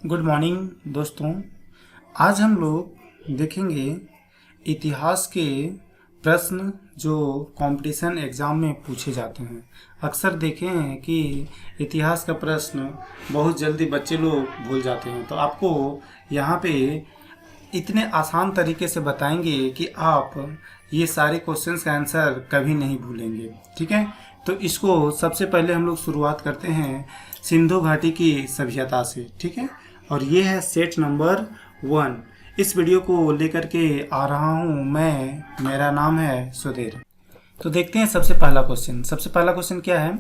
Good morning दोस्तों। आज हम लोग देखेंगे इतिहास के प्रश्न जो कंपटीशन एग्ज़ाम में पूछे जाते हैं। अक्सर देखे हैं कि इतिहास का प्रश्न बहुत जल्दी बच्चे लोग भूल जाते हैं, तो आपको यहाँ पे इतने आसान तरीके से बताएंगे कि आप ये सारे क्वेश्चंस का आंसर कभी नहीं भूलेंगे। ठीक है, तो इसको सबसे पहले हम लोग शुरुआत करते हैं सिंधु घाटी की सभ्यता से। ठीक है, और ये है सेट नंबर 1। इस वीडियो को लेकर के आ रहा हूँ मैं, मेरा नाम है सुधीर। तो देखते हैं सबसे पहला क्वेश्चन क्या है।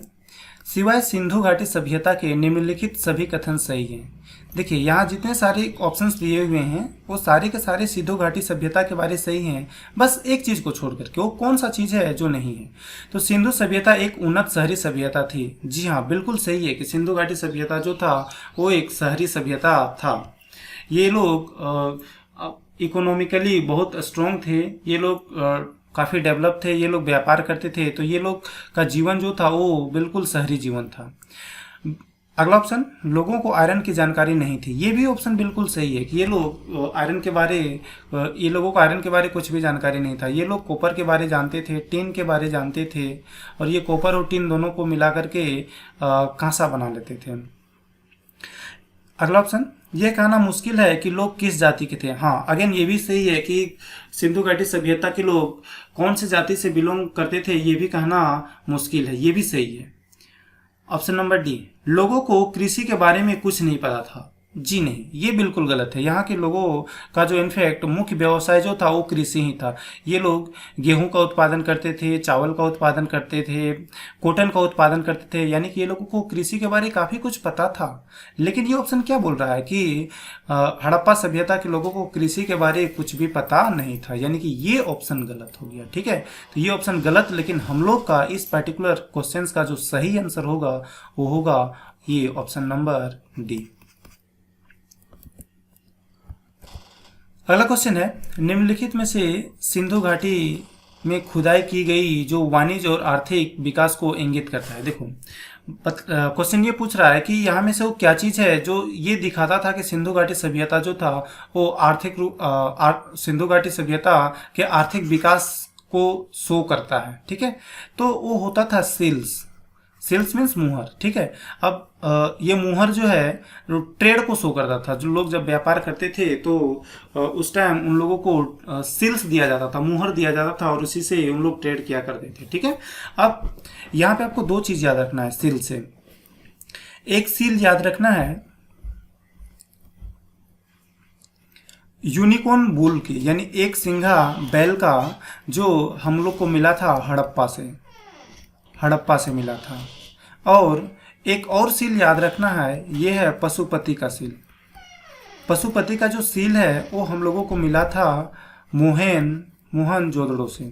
सिवाय सिंधु घाटी सभ्यता के निम्नलिखित सभी कथन सही हैं। देखिए यहाँ जितने सारे ऑप्शंस दिए हुए हैं वो सारे के सारे सिंधु घाटी सभ्यता के बारे सही हैं, बस एक चीज़ को छोड़ करके। वो कौन सा चीज़ है जो नहीं है? तो सिंधु सभ्यता एक उन्नत शहरी सभ्यता थी। जी हाँ, बिल्कुल सही है कि सिंधु घाटी सभ्यता जो था वो एक शहरी सभ्यता था। ये लोग इकोनॉमिकली बहुत स्ट्रॉन्ग थे, ये लोग काफ़ी डेवलप थे, ये लोग व्यापार करते थे, तो ये लोग का जीवन जो था वो बिल्कुल शहरी जीवन था। अगला ऑप्शन, लोगों को आयरन की जानकारी नहीं थी। ये भी ऑप्शन बिल्कुल सही है कि ये लोग आयरन के बारे ये लोगों को आयरन के बारे कुछ भी जानकारी नहीं था। ये लोग कॉपर के बारे जानते थे, टिन के बारे जानते थे, और ये कॉपर और टिन दोनों को मिला करके कांसा बना लेते थे। अगला ऑप्शन, यह कहना मुश्किल है कि लोग किस जाति के थे। हाँ, अगेन ये भी सही है कि सिंधु घाटी सभ्यता के लोग कौन से जाति से बिलोंग करते थे, ये भी कहना मुश्किल है। ये भी सही है। ऑप्शन नंबर डी, लोगों को कृषि के बारे में कुछ नहीं पता था। जी नहीं, ये बिल्कुल गलत है। यहाँ के लोगों का जो इनफैक्ट मुख्य व्यवसाय जो था वो कृषि ही था। ये लोग गेहूं का उत्पादन करते थे, चावल का उत्पादन करते थे, कॉटन का उत्पादन करते थे, यानी कि ये लोगों को कृषि के बारे में काफ़ी कुछ पता था। लेकिन ये ऑप्शन क्या बोल रहा है कि हड़प्पा सभ्यता के लोगों को कृषि के बारे में कुछ भी पता नहीं था, यानी कि ये ऑप्शन गलत हो गया। ठीक है, तो ये ऑप्शन गलत, लेकिन हम लोग का इस पर्टिकुलर क्वेश्चन का जो सही आंसर होगा वो होगा ये ऑप्शन नंबर डी। अगला क्वेश्चन है, निम्नलिखित में से सिंधु घाटी में खुदाई की गई जो वाणिज्य और आर्थिक विकास को इंगित करता है। देखो क्वेश्चन ये पूछ रहा है कि यहाँ में से वो क्या चीज़ है जो ये दिखाता था कि सिंधु घाटी सभ्यता जो था वो आर्थिक रूप सिंधु घाटी सभ्यता के आर्थिक विकास को शो करता है। ठीक है, तो वो होता था सेल्स मीन्स मुहर। ठीक है, अब ये मुहर जो है ट्रेड को शो करता था। जो लोग जब व्यापार करते थे तो उस टाइम उन लोगों को सील्स दिया जाता था, मुहर दिया जाता था, और उसी से उन लोग ट्रेड किया करते थे। ठीक है, अब यहाँ पे आपको दो चीज याद रखना है सील से। एक सील याद रखना है यूनिकॉर्न बुल की, यानी एक सिंघा बैल का, जो हम लोग को मिला था हड़प्पा से मिला था। और एक और सील याद रखना है, ये है पशुपति का सील। पशुपति का जो सील है वो हम लोगों को मिला था मोहनजोदड़ो से।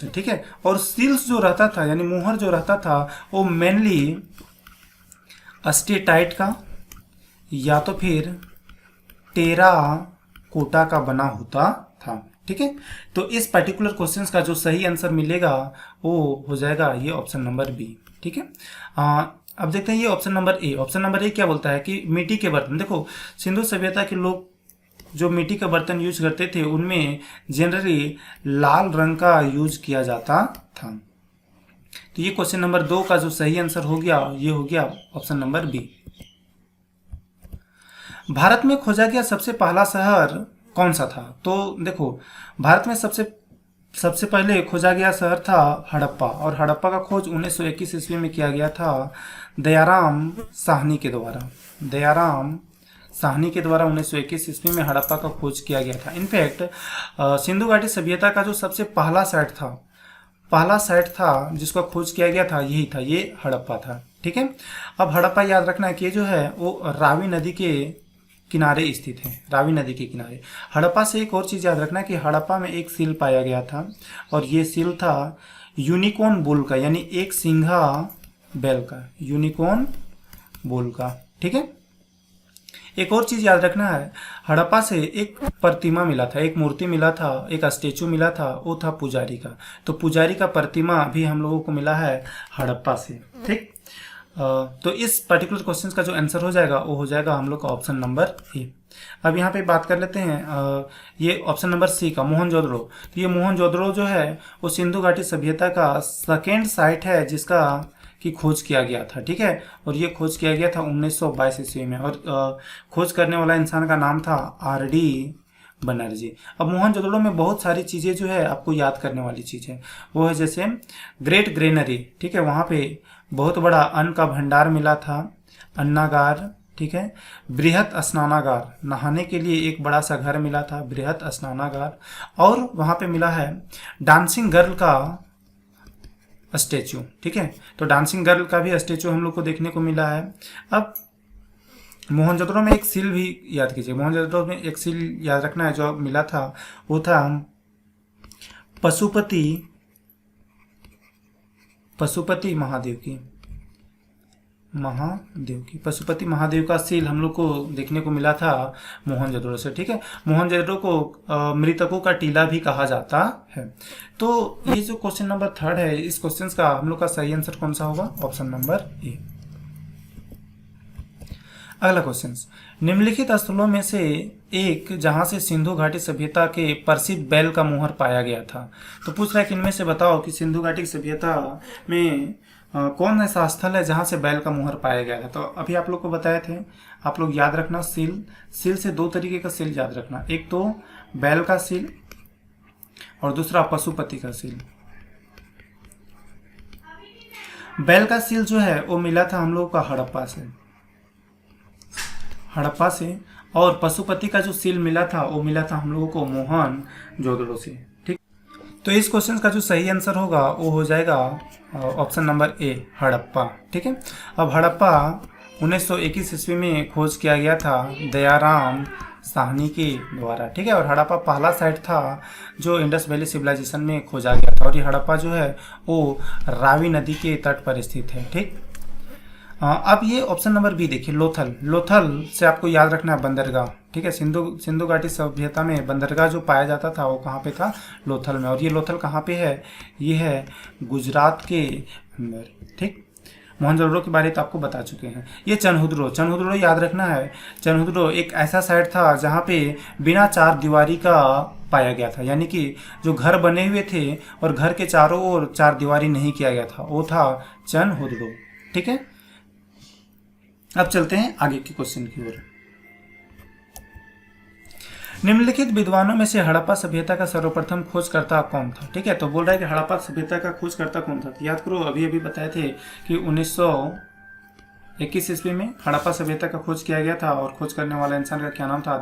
ठीक है, और सील्स जो रहता था यानी मुहर जो रहता था वो मेनली अस्टेटाइट का या तो फिर टेरा कोटा का बना होता था। ठीक है, तो इस पर्टिकुलर क्वेश्चंस का जो सही आंसर मिलेगा वो हो जाएगा ये ऑप्शन नंबर बी। ठीक है, अब देखते हैं ये ऑप्शन नंबर ए क्या बोलता है कि मिट्टी के बर्तन। देखो सिंधु सभ्यता के लोग जो मिट्टी का बर्तन यूज करते थे उनमें जनरली लाल रंग का यूज किया जाता था। तो ये क्वेश्चन नंबर 2 का जो सही आंसर हो गया ये हो गया ऑप्शन नंबर बी। भारत में खोजा गया सबसे पहला शहर कौन सा था? तो देखो भारत में सबसे पहले खोजा गया शहर था हड़प्पा, और हड़प्पा का खोज 1921 ईस्वी में किया गया था दयाराम साहनी के द्वारा 1921 ईस्वी में हड़प्पा का खोज किया गया था। इनफैक्ट सिंधु घाटी सभ्यता का जो सबसे पहला साइट था जिसका खोज किया गया था यही था, ये हड़प्पा था। ठीक है, अब हड़प्पा याद रखना है कि जो है वो रावी नदी के किनारे स्थित है, रावी नदी के किनारे। हड़प्पा से एक और चीज़ याद रखना है कि हड़प्पा में एक सील पाया गया था, और ये सील था यूनिकॉर्न बुल का, यानी एक सिंघा बैल का, यूनिकॉर्न बुल का। ठीक है, एक और चीज़ याद रखना है, हड़प्पा से एक प्रतिमा मिला था, एक मूर्ति मिला था, एक स्टेचू मिला था, वो था पुजारी का। तो पुजारी का प्रतिमा भी हम लोगों को मिला है हड़प्पा से। ठीक, तो इस पर्टिकुलर क्वेश्चन का जो आंसर हो जाएगा वो हो जाएगा हम लोग का ऑप्शन नंबर ए। अब यहाँ पे बात कर लेते हैं ये ऑप्शन नंबर सी का मोहनजोदड़ो। तो ये मोहनजोदड़ो जो है वो सिंधु घाटी सभ्यता का सेकेंड साइट है जिसका की खोज किया गया था, ठीक है। और ये खोज किया गया था 1922 ईस्वी में, और खोज करने वाला इंसान का नाम था आर.डी. बनर्जी। अब मोहनजोदड़ो में बहुत सारी चीज़ें जो है आपको याद करने वाली चीज़ है, वो है जैसे ग्रेट ग्रेनरी, ठीक है, वहाँ पे बहुत बड़ा अन्न का भंडार मिला था, अन्नागार, ठीक है, बृहत स्नानागार, नहाने के लिए एक बड़ा सा घर मिला था, बृहत स्नानागार, और वहाँ पे मिला है डांसिंग गर्ल का स्टेचू, ठीक है। तो डांसिंग गर्ल का भी स्टेचू हम लोग को देखने को मिला है। अब मोहनजोदड़ो में एक सील भी याद कीजिए, मोहनजोदड़ो में एक सील याद रखना है जो मिला था, वो था पशुपति पशुपति महादेव का सील हम लोग को देखने को मिला था मोहनजोदड़ो से, ठीक है। मोहनजोदड़ो को मृतकों का टीला भी कहा जाता है। तो ये जो क्वेश्चन नंबर 3 है, इस क्वेश्चन का हम लोग का सही आंसर कौन सा होगा? Option number A. अगला क्वेश्चन, निम्नलिखित स्थलों में से एक जहां से सिंधु घाटी सभ्यता के प्रसिद्ध बैल का मुहर पाया गया था। तो पूछ रहा है कि इनमें से बताओ कि सिंधु घाटी सभ्यता में कौन ऐसा स्थल है जहां से बैल का मुहर पाया गया था। तो अभी आप लोग को बताए थे, आप लोग याद रखना, सील से दो तरीके का सील याद रखना, एक तो बैल का सील और दूसरा पशुपति का सील। बैल का सील जो है वो मिला था हम लोग का हड़प्पा से, और पशुपति का जो सील मिला था वो मिला था हम लोगों को मोहनजोदड़ो से, ठीक। तो इस क्वेश्चन का जो सही आंसर होगा वो हो जाएगा ऑप्शन नंबर ए, हड़प्पा, ठीक है। अब हड़प्पा 1921 ईस्वी में खोज किया गया था दयाराम साहनी के द्वारा, ठीक है। और हड़प्पा पहला साइट था जो इंडस वैली सिविलाइजेशन में खोजा गया था, और ये हड़प्पा जो है वो रावी नदी के तट पर स्थित है, ठीक। अब ये ऑप्शन नंबर बी देखिए, लोथल से आपको याद रखना है बंदरगाह, ठीक है। सिंधु घाटी सभ्यता में बंदरगाह जो पाया जाता था वो कहाँ पे था? लोथल में। और ये लोथल कहाँ पे है? ये है गुजरात के अंदर, ठीक। मोहनजोदड़ो के बारे तो आपको बता चुके हैं। ये चनहुदड़ो याद रखना है। चनहुदड़ो एक ऐसा साइट था जहाँ पे बिना चार दीवारी का पाया गया था, यानी कि जो घर बने हुए थे और घर के चारों ओर चार दीवारी नहीं किया गया था, वो था चनहुदड़ो, ठीक है। अब चलते हैं आगे के क्वेश्चन की ओर। निम्नलिखित विद्वानों में से हड़प्पा सभ्यता का सर्वप्रथम खोजकर्ता कौन था? ठीक है, तो बोल रहा है कि हड़प्पा सभ्यता का खोजकर्ता कौन था। तो याद करो, अभी बताए थे कि 1921 ईस्वी में हड़प्पा सभ्यता का खोज किया गया था, और खोज करने वाला इंसान का क्या नाम था?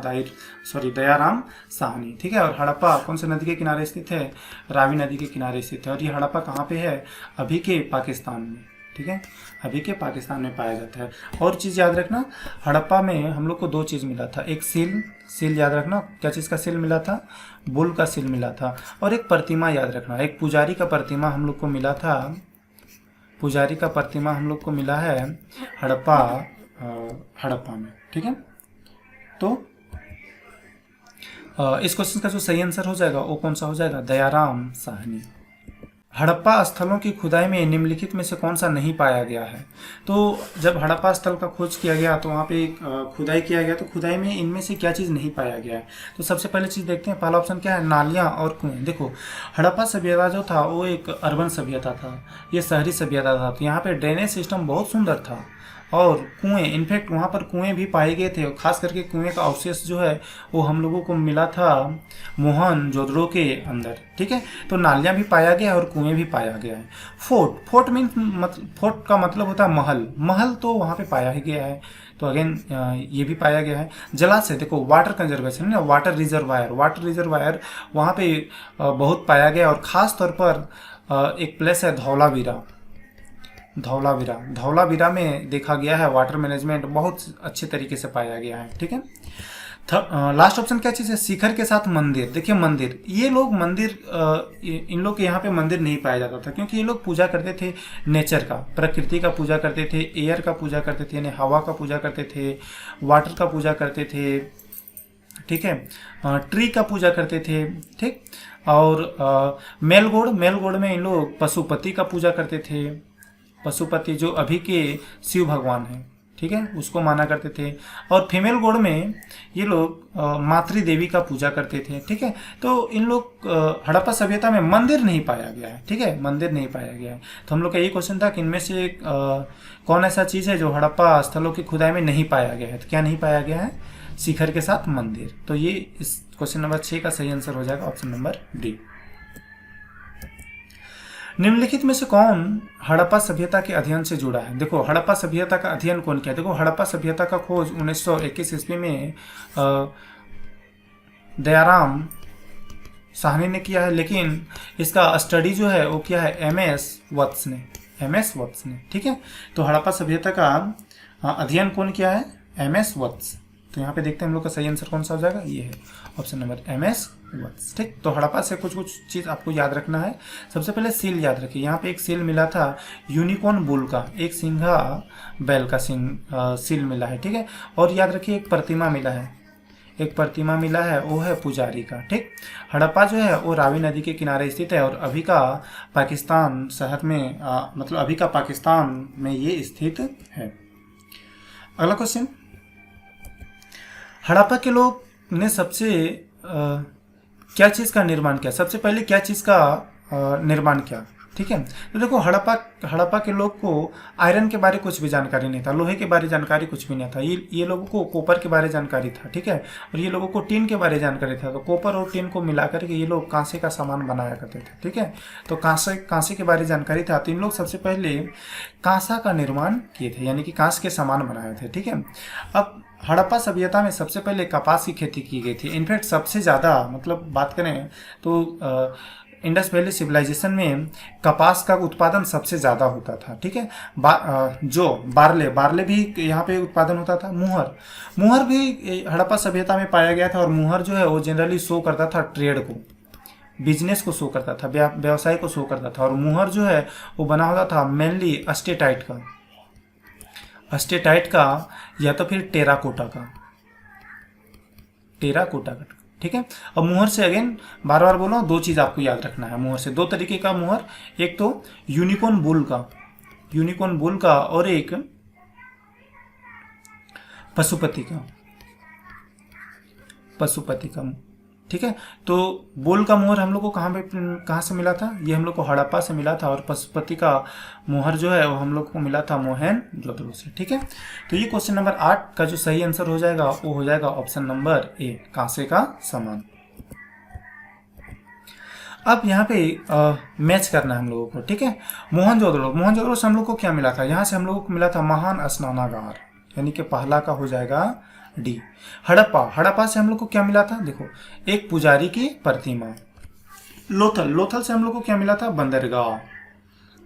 दयाराम साहनी, ठीक है। और हड़प्पा कौन से नदी के किनारे स्थित है? रावी नदी के किनारे स्थित है। और ये हड़प्पा कहाँ पे है? अभी के पाकिस्तान में, ठीक है, अभी के पाकिस्तान में पाया जाता है। और चीज़ याद रखना, हड़प्पा में हम लोग को दो चीज़ मिला था, एक सील याद रखना, क्या चीज़ का सील मिला था? बुल का सील मिला था। और एक प्रतिमा याद रखना, एक पुजारी का प्रतिमा हम लोग को मिला था, पुजारी का प्रतिमा हम लोग को मिला है हड़प्पा में, ठीक है। तो इस क्वेश्चन का जो सही आंसर हो जाएगा वो कौन सा हो जाएगा? दयाराम साहनी। हड़प्पा स्थलों की खुदाई में निम्नलिखित में से कौन सा नहीं पाया गया है? तो जब हड़प्पा स्थल का खोज किया गया तो वहाँ पे खुदाई किया गया, तो खुदाई में इनमें से क्या चीज़ नहीं पाया गया है? तो सबसे पहले चीज़ देखते हैं, पहला ऑप्शन क्या है? नालियाँ और कुएं। देखो, हड़प्पा सभ्यता जो था वो एक अर्बन सभ्यता था, ये शहरी सभ्यता था। तो यहाँ पे ड्रेनेज सिस्टम बहुत सुंदर था, और कुएं, इनफैक्ट वहाँ पर कुएं भी पाए गए थे। खास करके कुएं का अवशेष जो है वो हम लोगों को मिला था मोहनजोदड़ो के अंदर, ठीक है। तो नालियाँ भी पाया गया और कुएं भी पाया गया है। फोर्ट मीन्स फोर्ट का मतलब होता है महल तो वहाँ पे पाया ही गया है, तो अगेन ये भी पाया गया है। जलाशय, देखो वाटर कंजर्वेशन है, वाटर रिजर्वायर वहाँ पे बहुत पाया गया। और ख़ास तौर पर एक प्लेस है धौलावीरा में देखा गया है, वाटर मैनेजमेंट बहुत अच्छे तरीके से पाया गया है, ठीक है। लास्ट ऑप्शन क्या चीज़ है? शिखर के साथ मंदिर। देखिए मंदिर, ये लोग इन लोग के यहाँ पे मंदिर नहीं पाया जाता था, क्योंकि ये लोग पूजा करते थे नेचर का, प्रकृति का पूजा करते थे, एयर का पूजा करते थे, यानी हवा का पूजा करते थे, वाटर का पूजा करते थे, ठीक है, ट्री का पूजा करते थे, ठीक। और मेलगोड़ में इन लोग पशुपति का पूजा करते थे, पशुपति जो अभी के शिव भगवान हैं, ठीक है, उसको माना करते थे। और फीमेल गॉड में ये लोग मातृ देवी का पूजा करते थे, ठीक है। तो इन लोग हड़प्पा सभ्यता में मंदिर नहीं पाया गया है, ठीक है, मंदिर नहीं पाया गया है। तो हम लोग का ये क्वेश्चन था कि इनमें से कौन ऐसा चीज़ है जो हड़प्पा स्थलों की खुदाई में नहीं पाया गया है। तो क्या नहीं पाया गया है? शिखर के साथ मंदिर। तो ये इस क्वेश्चन नंबर 6 का सही आंसर हो जाएगा ऑप्शन नंबर डी। निम्नलिखित में से कौन हड़प्पा सभ्यता के अध्ययन से जुड़ा है? देखो, हड़प्पा सभ्यता का अध्ययन कौन किया? देखो, हड़प्पा सभ्यता का खोज 1921 ईस्वी में दयाराम साहनी ने किया है, लेकिन इसका स्टडी जो है वो किया है एमएस वत्स ने, ठीक है। तो हड़प्पा सभ्यता का अध्ययन कौन किया है? एमएस वत्स। तो यहाँ पे देखते हैं हम लोग का सही आंसर कौन सा हो जाएगा, ये है ऑप्शन नंबर एमएस वत्स, ठीक। तो हड़प्पा से कुछ चीज़ आपको याद रखना है। सबसे पहले सील याद रखिए। यहाँ पे एक सील मिला था यूनिकॉर्न बुल का, एक सिंघा बैल का सील मिला है, ठीक है। और याद रखिए एक प्रतिमा मिला है, वो है पुजारी का, ठीक। हड़प्पा जो है वो रावी नदी के किनारे स्थित है और अभी का पाकिस्तान शहर में मतलब अभी का पाकिस्तान में ये स्थित है। अगला क्वेश्चन, हड़प्पा के लोग ने सबसे क्या चीज़ का निर्माण किया? सबसे पहले क्या चीज़ का निर्माण किया, ठीक है। तो देखो, हड़प्पा के लोग को आयरन के बारे कुछ भी जानकारी नहीं था, लोहे के बारे जानकारी कुछ भी नहीं था। ये लोगों को कॉपर के बारे जानकारी था, ठीक है। और ये लोगों को टीन के बारे जानकारी था। तो कॉपर और टीन को मिलाकर के ये लोग कांसे का सामान बनाया करते थे, ठीक है। तो कांसे के बारे जानकारी था। तो इन लोग सबसे पहले कांसा का निर्माण किए थे, यानी कि कांस के सामान बनाए थे, ठीक है। अब हड़प्पा सभ्यता में सबसे पहले कपास की खेती की गई थी। इनफैक्ट सबसे ज़्यादा मतलब बात करें तो इंडस वैली सिविलाइजेशन में कपास का उत्पादन सबसे ज़्यादा होता था, ठीक है। जो बारले भी यहाँ पे उत्पादन होता था। मुहर भी हड़प्पा सभ्यता में पाया गया था। और मुहर जो है वो जनरली शो करता था ट्रेड को, बिजनेस को शो करता था, व्यवसाय को शो करता था। और मुहर जो है वो बना होता था मेनली अस्टेटाइट का या तो फिर टेराकोटा का, ठीक है। अब मुहर से अगेन बार बार बोलो, दो चीज़ आपको याद रखना है। मुहर से दो तरीके का मुहर, एक तो यूनिकॉर्न बुल का और एक पशुपति का, ठीक है। तो बुल का मुहर हम लोग को कहाँ से मिला था? ये हम लोग को हड़प्पा से मिला था। और पशुपति का मुहर जो है वो हम लोग को मिला था मोहनजोदड़ो से, ठीक है। तो ये क्वेश्चन नंबर 8 का जो सही आंसर हो जाएगा वो हो जाएगा ऑप्शन नंबर ए, कांसे का सामान। अब यहाँ पे मैच करना है हम लोगों को, ठीक है। मोहनजोदड़ो से हम लोग को क्या मिला था? यहाँ से हम लोगों को मिला था महान स्नानागार, यानी कि पहला का हो जाएगा डी। हड़प्पा से हम लोग को क्या मिला था? देखो, एक पुजारी की प्रतिमा। लोथल से हम लोग को क्या मिला था? बंदरगाह,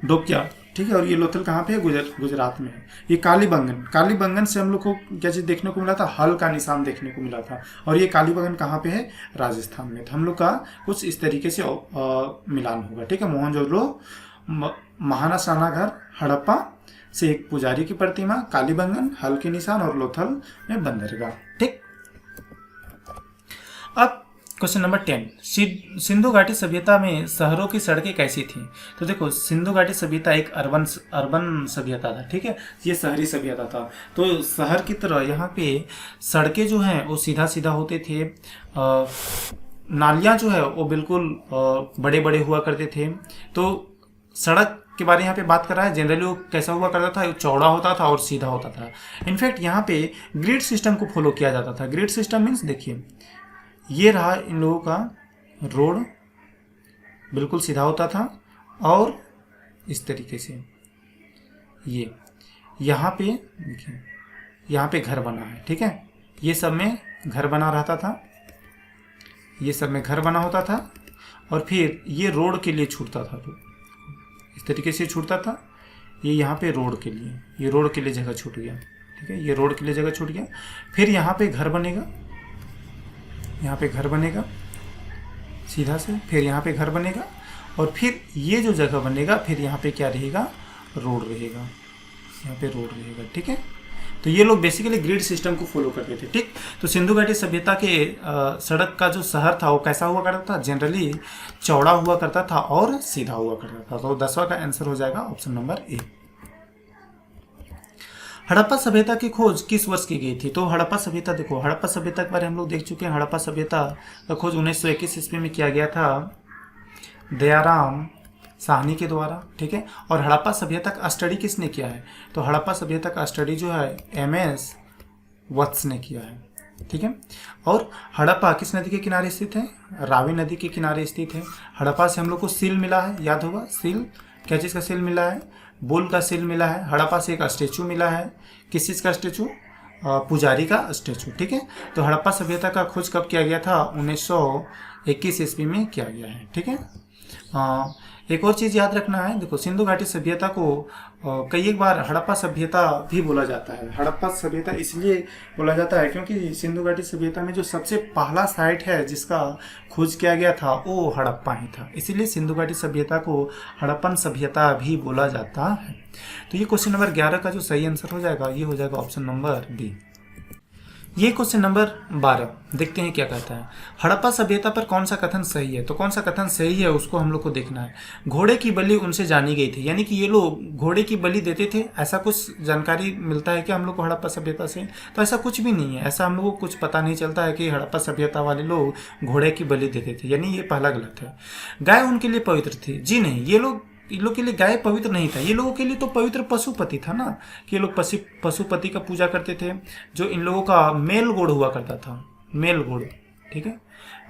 डोकिया, ठीक है। और ये लोथल कहाँ पे है? गुजरात में है। ये कालीबंगन से हम लोग को क्या चीज़ देखने को मिला था? हल का निशान देखने को मिला था। और ये कालीबंगन कहाँ पे है? राजस्थान में। तो हम लोग का कुछ इस तरीके से मिलान होगा, ठीक है। मोहनजोदड़ो, महान स्नानागार, हड़प्पा से एक पुजारी की प्रतिमा, कालीबंगन, हल के निशान और लोथल में बंदरगाह, ठीक। अब क्वेश्चन नंबर 10, सिंधु घाटी सभ्यता में शहरों की सड़कें कैसी थी? तो देखो, सिंधु घाटी सभ्यता एक अर्बन सभ्यता था, ठीक है। ये शहरी सभ्यता था। तो शहर की तरह यहाँ पे सड़कें जो हैं वो सीधा होते थे। नालियाँ जो है वो बिल्कुल बड़े बड़े हुआ करते थे। तो सड़क के बारे में यहाँ पे बात कर रहा है। जनरली वो कैसा हुआ करता था? चौड़ा होता था और सीधा होता था। इनफैक्ट यहाँ पे ग्रिड सिस्टम को फॉलो किया जाता था। ग्रिड सिस्टम मीन्स देखिए, ये रहा इन लोगों का रोड, बिल्कुल सीधा होता था और इस तरीके से ये यहाँ पे देखिए, यहाँ पे घर बना है, ठीक है। ये सब में घर बना रहता था, ये सब में घर बना होता था। और फिर ये रोड के लिए छूटता था, तो इस तरीके से छूटता था। ये यहाँ पे रोड के लिए जगह छूट गया, ठीक है। ये रोड के लिए जगह छूट गया। फिर यहाँ पे घर बनेगा, सीधा से। फिर यहाँ पे घर बनेगा और फिर ये जो जगह बनेगा, फिर यहाँ पे क्या रहेगा? रोड रहेगा, यहाँ पे रोड रहेगा, ठीक है। तो ये लोग बेसिकली ग्रिड सिस्टम को फॉलो करते थे, ठीक। तो सिंधु घाटी सभ्यता के सड़क का जो शहर था वो कैसा हुआ करता था? जनरली चौड़ा हुआ करता था और सीधा हुआ करता था। तो 10वां का आंसर हो जाएगा ऑप्शन नंबर ए। हड़प्पा सभ्यता की खोज किस वर्ष की गई थी? तो हड़प्पा सभ्यता, देखो हड़प्पा सभ्यता के बारे में हम लोग देख चुके हैं। हड़प्पा सभ्यता का खोज 1921 ईस्वी में किया गया था दयाराम साहनी के द्वारा, ठीक है। और हड़प्पा सभ्यता का स्टडी किसने किया है? तो हड़प्पा सभ्यता का स्टडी जो है MS वत्स ने किया है, ठीक है। और हड़प्पा किस नदी के किनारे स्थित है? रावी नदी के किनारे स्थित है। हड़प्पा से हम लोग को सील मिला है, याद होगा सील, क्या चीज़ का सील मिला है? बुल का सील मिला है। हड़प्पा से एक स्टेचू मिला है, किस चीज़ का स्टेचू? पुजारी का स्टेचू, ठीक है। तो हड़प्पा सभ्यता का खोज कब किया गया था? 1921 ईस्वी में किया गया है, ठीक है। एक और चीज़ याद रखना है, देखो सिंधु घाटी सभ्यता को कई एक बार हड़प्पा सभ्यता भी बोला जाता है। हड़प्पा सभ्यता इसलिए बोला जाता है क्योंकि सिंधु घाटी सभ्यता में जो सबसे पहला साइट है जिसका खोज किया गया था वो हड़प्पा ही था, इसीलिए सिंधु घाटी सभ्यता को हड़प्पन सभ्यता भी बोला जाता है। तो ये क्वेश्चन नंबर 11 का जो सही आंसर हो जाएगा ये हो जाएगा ऑप्शन नंबर बी। ये क्वेश्चन नंबर 12 देखते हैं क्या कहता है। हड़प्पा सभ्यता पर कौन सा कथन सही है? तो कौन सा कथन सही है उसको हम लोग को देखना है। घोड़े की बलि उनसे जानी गई थी, यानी कि ये लोग घोड़े की बलि देते थे, ऐसा कुछ जानकारी मिलता है कि हम लोग को हड़प्पा सभ्यता से? तो ऐसा कुछ भी नहीं है, ऐसा हम लोग को कुछ पता नहीं चलता है कि हड़प्पा सभ्यता वाले लोग घोड़े की बलि देते थे, यानी ये पहला गलत है। गाय उनके लिए पवित्र थी, जी नहीं, इन लोग के लिए गाय पवित्र नहीं था। ये लोगों के लिए तो पवित्र पशुपति था ना, कि ये लोग पशुपति का पूजा करते थे। जो इन लोगों का मेल गोड़ हुआ करता था, मेल गोड़, ठीक है,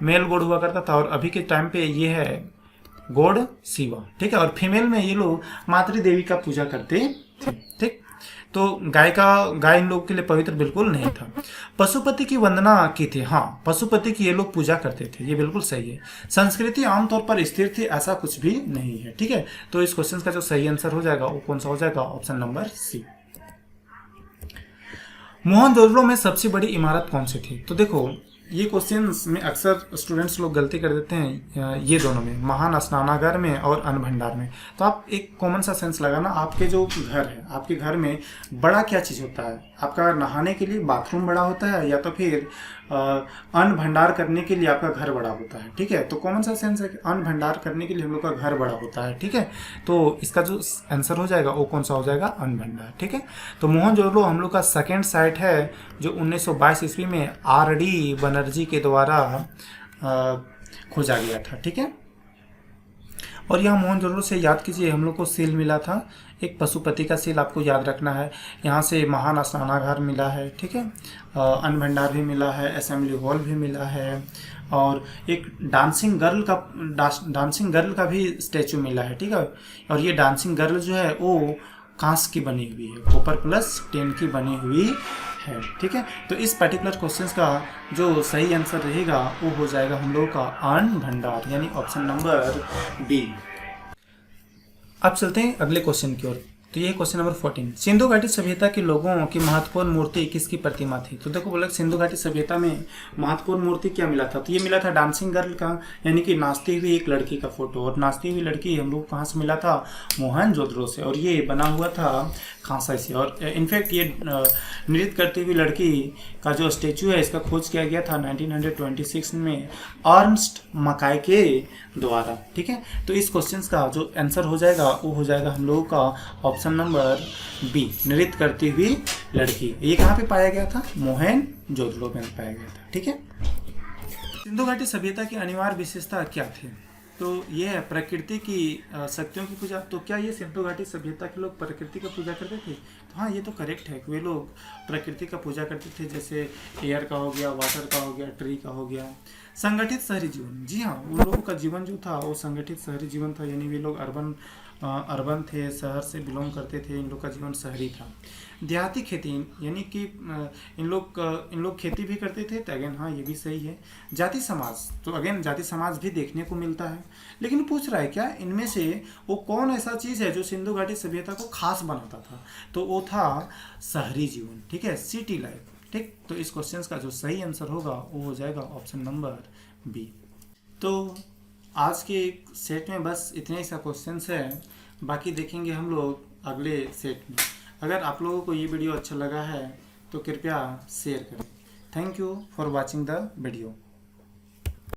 मेल गोड़ हुआ करता था। और अभी के टाइम पे ये है गोड़ शिवा, ठीक है। और फीमेल में ये लोग मातृ देवी का पूजा करते थे, ठीक। तो गाय इन लोगों के लिए पवित्र बिल्कुल नहीं था। पशुपति की वंदना की थी, हाँ पशुपति की ये लोग पूजा करते थे, ये बिल्कुल सही है। संस्कृति आमतौर पर स्थिर थी, ऐसा कुछ भी नहीं है, ठीक है। तो इस क्वेश्चन का जो सही आंसर हो जाएगा वो कौन सा हो जाएगा? Option number C. मोहनजोदड़ो में सबसे बड़ी इमारत कौन सी थी? तो देखो ये क्वेश्चंस में अक्सर स्टूडेंट्स लोग गलती कर देते हैं ये दोनों में, महान स्नानागार में और अन्न भंडार में। तो आप एक कॉमन सा सेंस लगाना, आपके जो घर है, आपके घर में बड़ा क्या चीज़ होता है? आपका नहाने के लिए बाथरूम बड़ा होता है, या तो फिर अन्न भंडार करने के लिए आपका घर बड़ा होता है, ठीक है। तो कॉमन सा सेंस है कि अन्न भंडार करने के लिए हम लोग का घर बड़ा होता है, ठीक है। तो इसका जो आंसर हो जाएगा वो कौन सा हो जाएगा? अन्न भंडार, ठीक है। तो मोहनजोदड़ो हम लोग का सेकेंड साइट है जो 1922 ईस्वी में RD बनर्जी के द्वारा खोजा गया था, ठीक है। और यहाँ मोहनजोदड़ो से याद कीजिए हम लोग को सील मिला था, एक पशुपति का सील आपको याद रखना है। यहाँ से महान स्नानागार मिला है, ठीक है। अन्न भंडार भी मिला है, असेंबली हॉल भी मिला है, और एक डांसिंग गर्ल का भी स्टैचू मिला है, ठीक है। और ये डांसिंग गर्ल जो है वो कांस की बनी हुई है, कॉपर+10 की बनी हुई है, ठीक है। तो इस पर्टिकुलर क्वेश्चन का जो सही आंसर रहेगा वो हो जाएगा हम लोगों का अन्न भंडार, यानी ऑप्शन नंबर बी। अब चलते हैं अगले क्वेश्चन की ओर। तो ये क्वेश्चन नंबर 14, सिंधु घाटी सभ्यता के लोगों की महत्वपूर्ण मूर्ति किसकी प्रतिमा थी? तो देखो बोला सिंधु घाटी सभ्यता में महत्वपूर्ण मूर्ति क्या मिला था? तो ये मिला था डांसिंग गर्ल का, यानी कि नाचती हुई एक लड़की का फोटो। और नाचती हुई लड़की हम लोग कहाँ से मिला था? मोहनजोदड़ो से। और ये बना हुआ था खांसा से। और इनफैक्ट ये नृत्य करती हुई लड़की का जो स्टेचू है इसका खोज किया गया था 1926 में अर्नस्ट मकाई के द्वारा, ठीक है। तो इस क्वेश्चन का जो आंसर हो जाएगा वो हो जाएगा हम लोगों का ऑप्शन नंबर बी, नृत्य करती हुई लड़की। ये कहाँ पे पाया गया था? मोहनजोदड़ो में पाया गया था, ठीक है। सिंधु घाटी सभ्यता की अनिवार्य विशेषता क्या थी? तो ये है प्रकृति की शक्तियों की पूजा। तो क्या ये सिंधु घाटी सभ्यता के लोग प्रकृति का पूजा करते थे? तो हाँ, ये तो करेक्ट है, वे लोग प्रकृति का पूजा करते थे, जैसे एयर का हो गया, वाटर का हो गया, ट्री का हो गया। संगठित शहरी जीवन, जी हाँ, उन लोगों का जीवन जो था वो संगठित शहरी जीवन था, यानी वे लोग अर्बन थे, शहर से बिलोंग करते थे, इन लोग का जीवन शहरी था। देहाती खेती, यानी कि इन लोग खेती भी करते थे, तो अगेन हाँ ये भी सही है। जाति समाज, तो अगेन जाति समाज भी देखने को मिलता है, लेकिन पूछ रहा है क्या इनमें से वो कौन ऐसा चीज़ है जो सिंधु घाटी सभ्यता को खास बनाता था? तो वो था शहरी जीवन, ठीक है, सिटी लाइफ, ठीक। तो इस क्वेश्चन का जो सही आंसर होगा वो हो जाएगा ऑप्शन नंबर बी। तो आज के सेट में बस इतने ही सा क्वेश्चंस है, बाकी देखेंगे हम लोग अगले सेट में। अगर आप लोगों को ये वीडियो अच्छा लगा है तो कृपया शेयर करें। Thank you for watching the video.